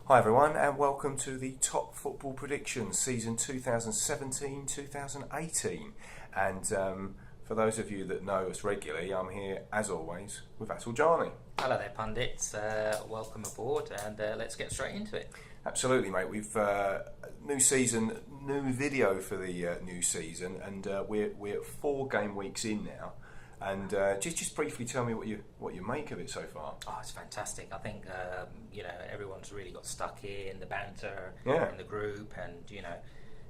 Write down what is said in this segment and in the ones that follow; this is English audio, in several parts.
Hi everyone and welcome to the Top Football Predictions season 2017-2018 and for those of you that know us regularly, I'm here as always with Atul Jani. Hello there pundits, welcome aboard and let's get straight into it. Absolutely mate, we've new season, new video for the new season and we're 4 game weeks in now. And just briefly tell me what you make of it so far. Oh, it's fantastic. I think everyone's really got stuck in the banter in the group, and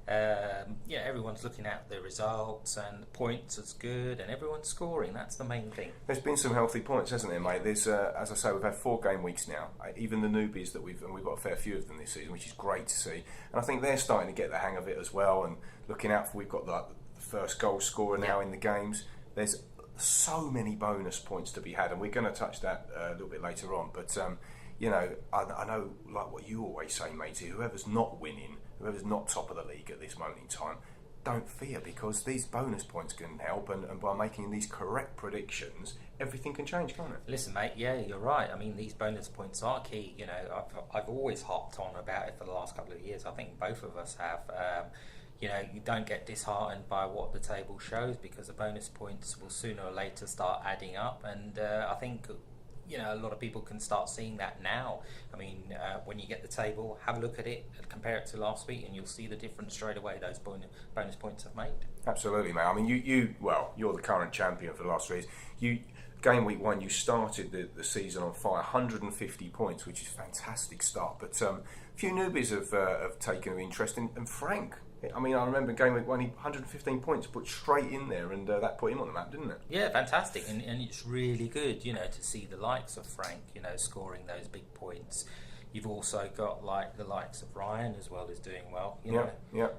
everyone's looking at the results and the points is good, and everyone's scoring. That's the main thing. There's been some healthy points, hasn't there, mate? There's as I say, we've had 4 game weeks now. Even the newbies that we've got a fair few of them this season, which is great to see. And I think they're starting to get the hang of it as well. And looking out for, we've got the first goal scorer now in the games. There's so many bonus points to be had, and we're going to touch that a little bit later on. But I know, like what you always say, matey, whoever's not winning, whoever's not top of the league at this moment in time, don't fear, because these bonus points can help, and by making these correct predictions, everything can change, can't it? Listen, mate, yeah, you're right. I mean, these bonus points are key. I've always harped on about it for the last couple of years. I think both of us have. You don't get disheartened by what the table shows, because the bonus points will sooner or later start adding up, and I think a lot of people can start seeing that now. I mean, when you get the table, have a look at it and compare it to last week, and you'll see the difference straight away those bonus points have made. Absolutely, mate. I mean, you're the current champion for the last 3 years. Game week 1, you started the season on fire, 150 points, which is a fantastic start. But a few newbies have taken an interest in, and Frank. I mean, I remember game week 1, he 115 points put straight in there, and that put him on the map, didn't it? Yeah, fantastic, and it's really good, to see the likes of Frank, scoring those big points. You've also got the likes of Ryan as well, is doing well. Yeah,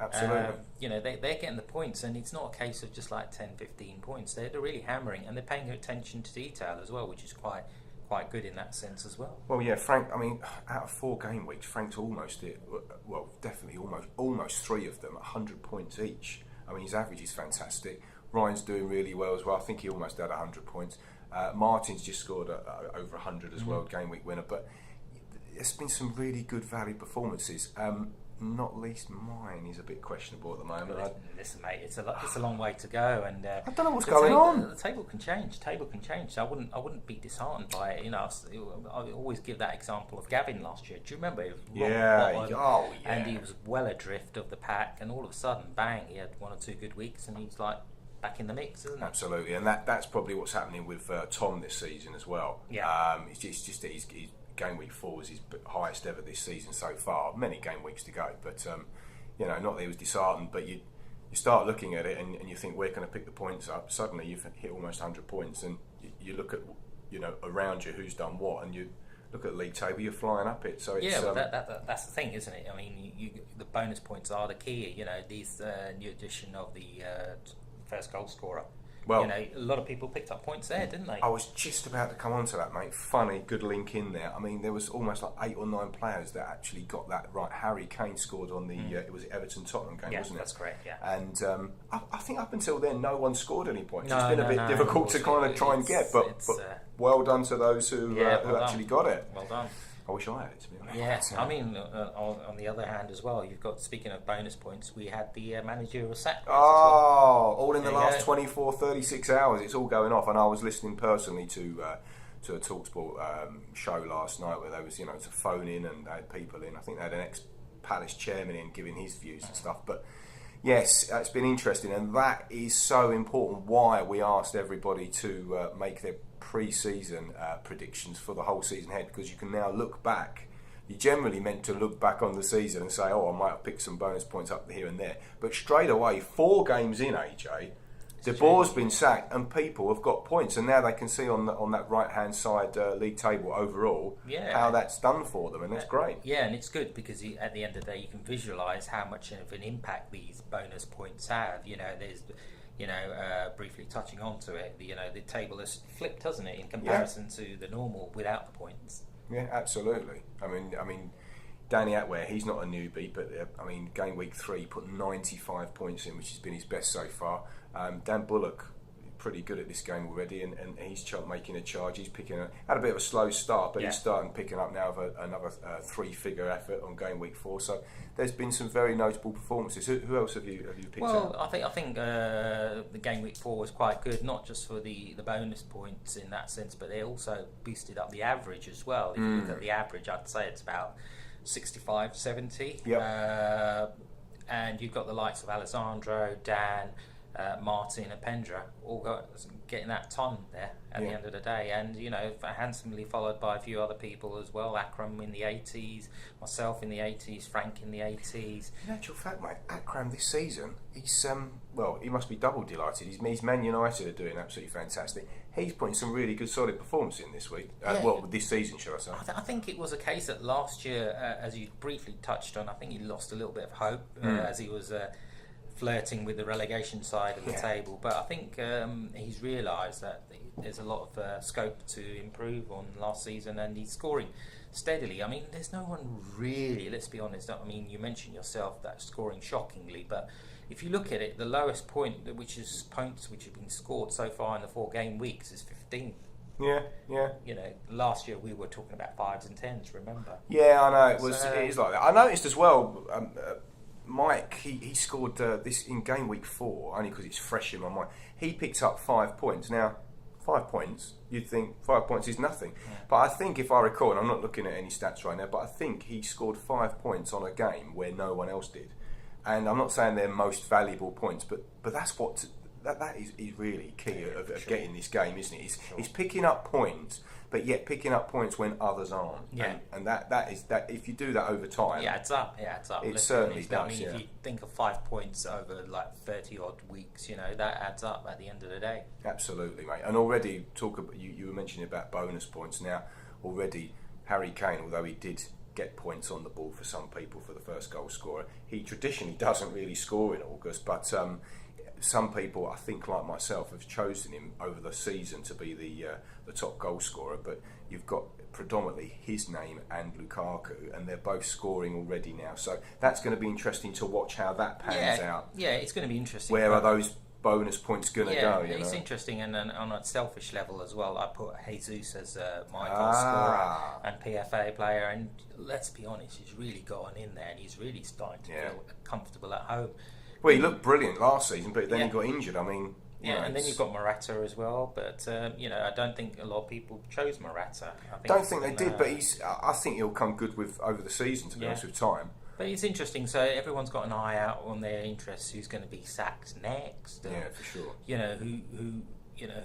absolutely. They're getting the points, and it's not a case of just like 10, 15 points. They're really hammering, and they're paying attention to detail as well, which is quite good in that sense as well. Well, yeah, Frank, I mean, out of 4 game weeks, Frank's definitely almost 3 of them, 100 points each. I mean, his average is fantastic. Ryan's doing really well as well. I think he almost had 100 points. Martin's just scored over 100 as well, game week winner. But there's been some really good value performances. Not least mine is a bit questionable at the moment. Listen, mate, it's a long way to go, and I don't know what's going on. The table can change. So I wouldn't be disheartened by it. I always give that example of Gavin last year. Do you remember? And he was well adrift of the pack, and all of a sudden, bang, he had 1 or 2 good weeks, and he's like back in the mix, isn't it? Absolutely, and that's probably what's happening with Tom this season as well. Yeah. It's just that he's game week 4 was his highest ever this season so far. Many game weeks to go, but not that he was disheartened, but you start looking at it and you think, where can I pick the points up? Suddenly you've hit almost 100 points, and you look at around you who's done what, and you look at the league table, you're flying up it. So it's, that's the thing, isn't it? I mean, the bonus points are the key. These new addition of the first goal scorer. Well, a lot of people picked up points there, didn't they? I was just about to come on to that, mate. Funny, good link in there. I mean, there was almost like 8 or 9 players that actually got that right. Harry Kane scored on the it was Everton-Tottenham game, wasn't it? That's correct, yeah. And I think up until then, no one scored any points. It's been a bit difficult to kind of try and get, but well done to those who actually got it. Well done. I wish I had it, to be honest. Yes, I mean, on the other hand as well, you've got, speaking of bonus points, we had the managerial sack. All in the last 24, 36 hours, it's all going off. And I was listening personally to a TalkSport show last night where there was, to phone in, and they had people in. I think they had an ex-Palace chairman in giving his views and stuff. But yes, it's been interesting, and that is so important. Why we asked everybody to make their pre-season predictions for the whole season ahead, because you can now look back. You're generally meant to look back on the season and say, I might have picked some bonus points up here and there, but straight away, 4 games in, AJ, De Boer's been sacked and people have got points, and now they can see on that right hand side league table overall how that's done for them, and that's great. Yeah, and it's good because at the end of the day you can visualise how much of an impact these bonus points have. There's briefly touching onto it, the table has flipped, hasn't it, in comparison to the normal without the points. Yeah, absolutely. I mean, Danny Atware, he's not a newbie, but game week 3 put 95 points in, which has been his best so far. Dan Bullock pretty good at this game already, and he's making a charge. He's had a bit of a slow start, but he's starting picking up now another 3-figure effort on game week 4. So there's been some very notable performances. Who else have you picked out? Well, I think the game week 4 was quite good, not just for the bonus points in that sense, but they also boosted up the average as well. If you look at the average, I'd say it's about 65, 70. Yep. And you've got the likes of Alessandro, Dan, Martin and Pendra all getting that ton there at the end of the day, and handsomely followed by a few other people as well. Akram in the 80s, myself in the 80s, Frank in the 80s. In actual fact, mate, Akram this season, he's he must be double delighted. His Man United are doing absolutely fantastic. He's putting some really good solid performance in this week. This season, shall I say? I think it was a case that last year, as you briefly touched on, I think he lost a little bit of hope as he was flirting with the relegation side of the table, but I think he's realised that there's a lot of scope to improve on last season, and he's scoring steadily. I mean, there's no one really, let's be honest, I mean, you mentioned yourself that scoring shockingly, but if you look at it, the lowest point, points which have been scored so far in the 4 game weeks, is 15th. Yeah. Last year we were talking about 5s and 10s, remember? Yeah, I know, it is like that. I noticed as well, Mike, he scored this in game week 4, only because it's fresh in my mind. He picked up 5 points. Now, 5 points, you'd think 5 points is nothing. Yeah. But I think, if I recall, and I'm not looking at any stats right now, but I think he scored 5 points on a game where no one else did. And I'm not saying they're most valuable points, but that's what that is really key of getting this game, isn't it? It's picking up points, but yet picking up points when others aren't. Yeah. And that is if you do that over time. Yeah, it's up. It certainly does. I mean, if you think of 5 points over like 30 odd weeks, that adds up at the end of the day. Absolutely, mate. And already you were mentioning about bonus points. Now, already Harry Kane, although he did get points on the board for some people for the first goal scorer, he traditionally doesn't really score in August, but some people, I think, like myself, have chosen him over the season to be the top goal scorer. But you've got predominantly his name and Lukaku, and they're both scoring already now. So that's going to be interesting to watch how that pans out. Yeah, it's going to be interesting. Where are those bonus points going to go? It's interesting, and on a selfish level as well, I put Jesus as my goal scorer and PFA player, and let's be honest, he's really gotten in there, and he's really starting to feel comfortable at home. Well, he looked brilliant last season, but then he got injured. I mean, and then you've got Morata as well, but I don't think a lot of people chose Morata. Don't think they did, but I think he'll come good over the season, to be honest, with time. But it's interesting. So everyone's got an eye out on their interests. Who's going to be sacked next? Yeah, for sure.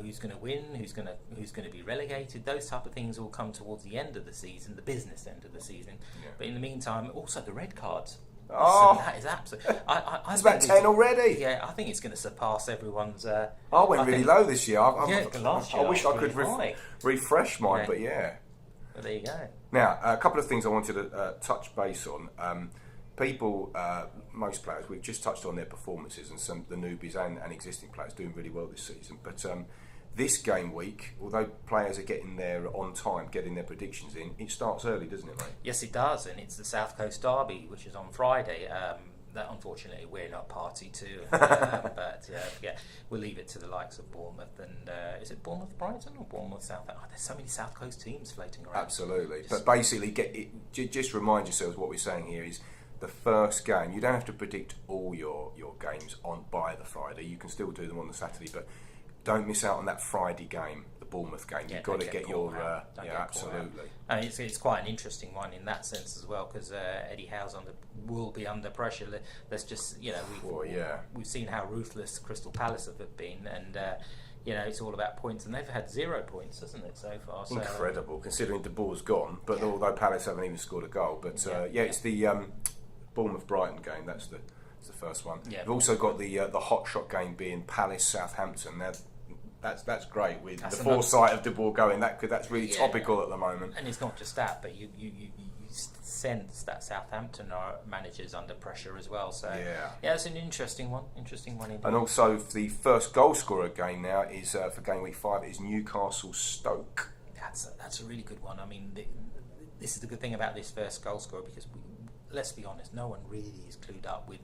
Who's going to win? Who's going to be relegated? Those type of things will come towards the end of the season, the business end of the season. Yeah. But in the meantime, also the red cards. Oh, that is absolute. It's about 10 already. Yeah, I think it's going to surpass everyone's. I went really low this year. Last year I wish I could refresh mine, but yeah. Well, there you go. Now, a couple of things I wanted to touch base on. People, most players, we've just touched on their performances, and some the newbies and existing players doing really well this season. But this game week, although players are getting there on time, getting their predictions in, it starts early, doesn't it, mate? Yes, it does, and it's the South Coast Derby, which is on Friday. That unfortunately we're not party to, but we'll leave it to the likes of Bournemouth and is it Bournemouth Brighton or Bournemouth Southampton? There's so many South Coast teams floating around. Absolutely, but basically, just remind yourselves what we're saying here is the first game. You don't have to predict all your games by the Friday. You can still do them on the Saturday, but don't miss out on that Friday game, the Bournemouth game. You've got to get your absolutely. And it's quite an interesting one in that sense as well, because Eddie Howe's will be under pressure. Let's just we've seen how ruthless Crystal Palace have been, and it's all about points, and they've had 0 points, hasn't it, so far? So, incredible, considering De Boer's gone, but although Palace haven't even scored a goal. But it's the Bournemouth Brighton game. That's the first one. Yeah, we've also got the hot shot game being Palace Southampton. Now, that's great with the foresight of De Boer going. That's really topical at the moment. And it's not just that, but you sense that Southampton are managers under pressure as well. So it's an interesting one. Indeed. And also the first goal scorer game now is for game week 5 is Newcastle Stoke. That's a really good one. I mean, this is the good thing about this first goal scorer, because let's be honest, no one really is clued up with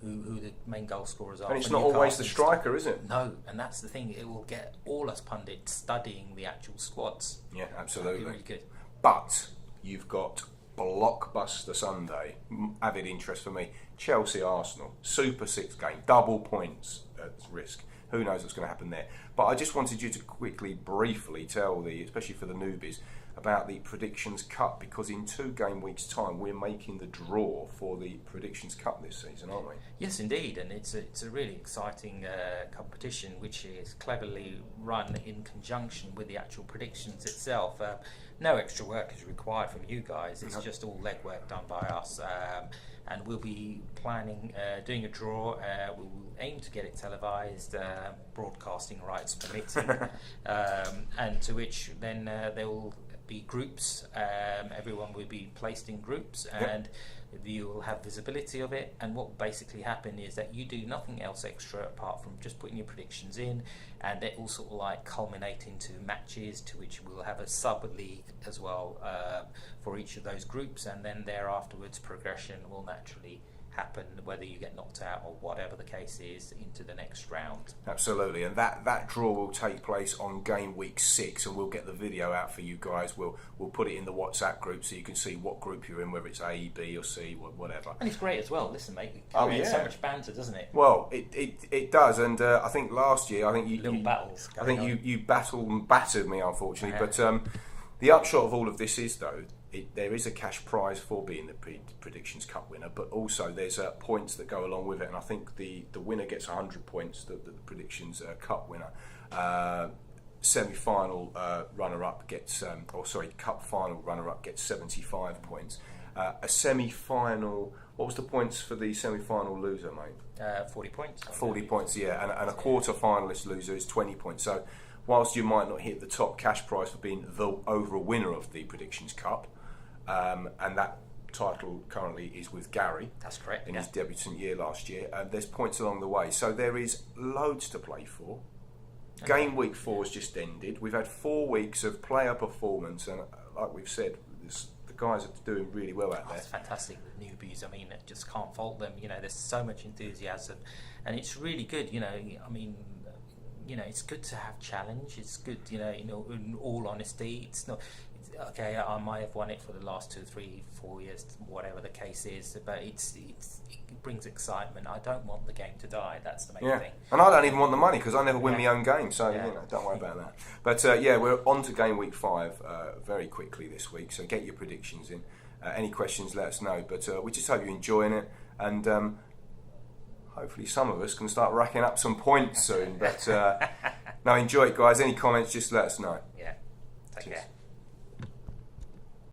who the main goal scorers are. And it's not always the striker, is it? No, and that's the thing. It will get all us pundits studying the actual squads. Yeah, absolutely. Really good. But you've got blockbuster Sunday, avid interest for me. Chelsea Arsenal, Super 6 game, double points at risk. Who knows what's going to happen there? But I just wanted you to quickly, briefly tell especially for the newbies, about the Predictions Cup, because in 2 game weeks' time we're making the draw for the Predictions Cup this season, aren't we? Yes, indeed, and it's a really exciting competition, which is cleverly run in conjunction with the actual predictions itself. No extra work is required from you guys. It's just all legwork done by us. And we'll be planning, doing a draw. We will aim to get it televised, broadcasting rights permitting, and to which then there will be groups. Everyone will be placed in groups, and you will have visibility of it. And what will basically happen is that you do nothing else extra apart from just putting your predictions in, and it will sort of like culminate into matches, to which we'll have a sub-league as well for each of those groups, and then thereafterwards progression will naturally happen, whether you get knocked out or whatever the case is, into the next round. Absolutely, and that draw will take place on game week 6, and we'll get the video out for you guys. We'll put it in the WhatsApp group so you can see what group you're in, whether it's A, B or C, whatever. And it's great as well. Listen, mate, it Oh, creates yeah. so much banter, doesn't it? Well, it does, and I think last year, you battles. I think you battered me, unfortunately. Yeah. But the upshot of all of this is, though, there is a cash prize for being the Predictions Cup winner, but also there's points that go along with it, and I think the winner gets 100 points, the Predictions Cup winner. Semi-final runner-up gets, cup final runner-up gets 75 points. A semi-final, what was the points for the semi-final loser, mate? 40 points. 40 points, yeah, and a quarter-finalist loser is 20 points. So whilst you might not hit the top cash prize for being the overall winner of the Predictions Cup, and that title currently is with Gary. That's correct. In his debutant year last year. There's points along the way. So there is loads to play for. Game week 4 has just ended. We've had 4 weeks of player performance, and like we've said, the guys are doing really well out there. It's fantastic with newbies. I mean, I just can't fault them. You know, there's so much enthusiasm, and it's really good. You know, I mean, it's good to have challenge. It's good, in all honesty. It's not okay. I might have won it for the last 2, 3, 4 years, whatever the case is, but it brings excitement. I don't want the game to die. That's the main thing. And I don't even want the money because I never win my own game. So Yeah. don't worry about that. But we're on to game week 5 very quickly this week. So get your predictions in. Any questions, let us know. But we just hope you're enjoying it, and hopefully some of us can start racking up some points soon. But no, enjoy it, guys. Any comments, just let us know. Yeah. Take Cheers. care.